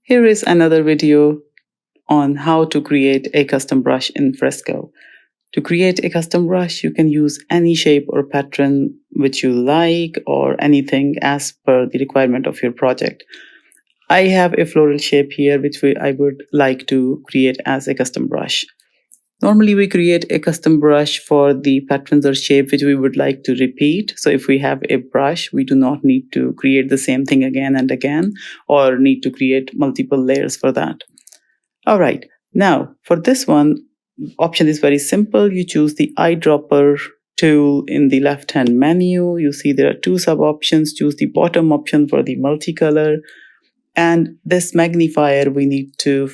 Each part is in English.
Here is another video on how to create a custom brush in Fresco. To create a custom brush, you can use any shape or pattern which you like or anything as per the requirement of your project. I have a floral shape here which I would like to create as a custom brush. Normally, we create a custom brush for the patterns or shape which we would like to repeat. So if we have a brush, we do not need to create the same thing again and again, or need to create multiple layers for that. All right, now for this one, option is very simple. You choose the eyedropper tool in the left-hand menu. You see there are two sub-options. Choose the bottom option for the multicolor. And this magnifier we need to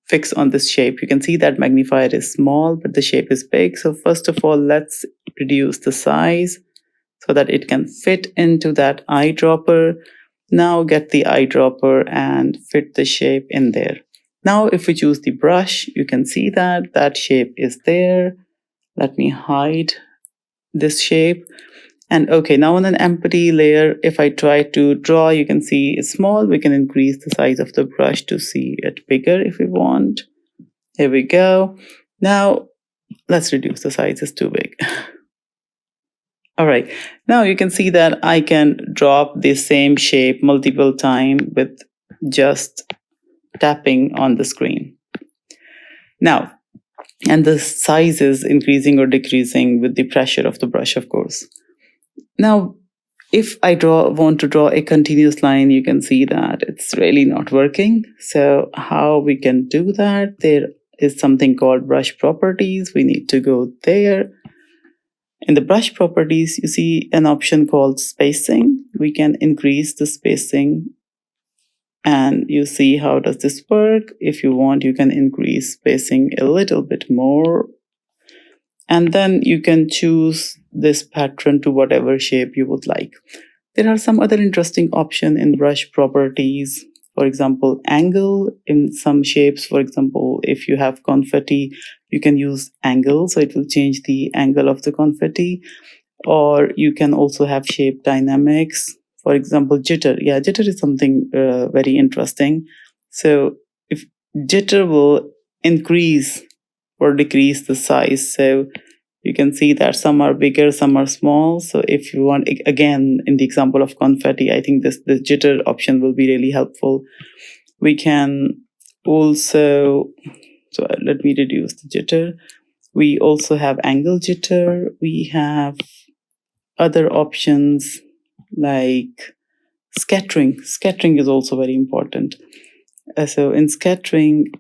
fix on this shape. You can see that magnifier is small, but the shape is big. So first of all, let's reduce the size so that it can fit into that eyedropper. Now get the eyedropper and fit the shape in there. Now if we choose the brush, you can see that that shape is there. Let me hide this shape. And okay, now on an empty layer, if I try to draw, you can see it's small. We can increase the size of the brush to see it bigger if we want. Here we go. Now let's reduce the size, it's too big. All right, now you can see that I can drop the same shape multiple times with just tapping on the screen. Now, and the size is increasing or decreasing with the pressure of the brush, of course. Now, if I want to draw a continuous line, you can see that it's really not working. So how we can do that? There is something called brush properties. We need to go there. In the brush properties, you see an option called spacing. We can increase the spacing. And you see how does this work. If you want, you can increase spacing a little bit more. And then you can choose this pattern to whatever shape you would like. There are some other interesting options in brush properties. For example, angle in some shapes. For example, if you have confetti, you can use angle. So it will change the angle of the confetti. Or you can also have shape dynamics. For example, jitter. Yeah, jitter is something very interesting. So if jitter will increase or decrease the size. So you can see that some are bigger, some are small. So if you want, again, in the example of confetti, I think the jitter option will be really helpful. We can also, so let me reduce the jitter. We also have angle jitter. We have other options like scattering. Scattering is also very important. So in scattering,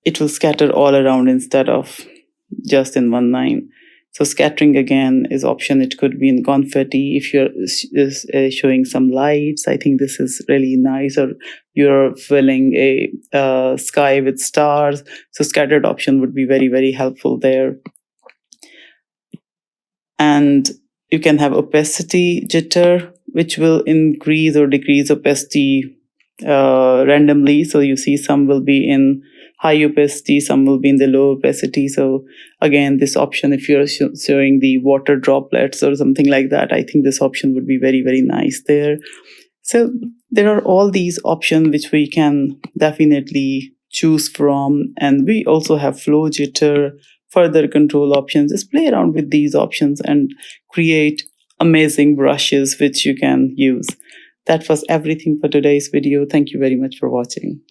it will scatter all around instead of just in one line. So scattering again is option. It could be in confetti. If you're showing some lights, I think this is really nice. Or you're filling a sky with stars. So scattered option would be very, very helpful there. And you can have opacity jitter, which will increase or decrease opacity randomly. So you see some will be in high opacity, some will be in the low opacity. So again, this option, if you're showing the water droplets or something like that, I think this option would be very, very nice there. So there are all these options which we can definitely choose from. And we also have flow jitter, further control options. Just play around with these options and create amazing brushes which you can use. That was everything for today's video. Thank you very much for watching.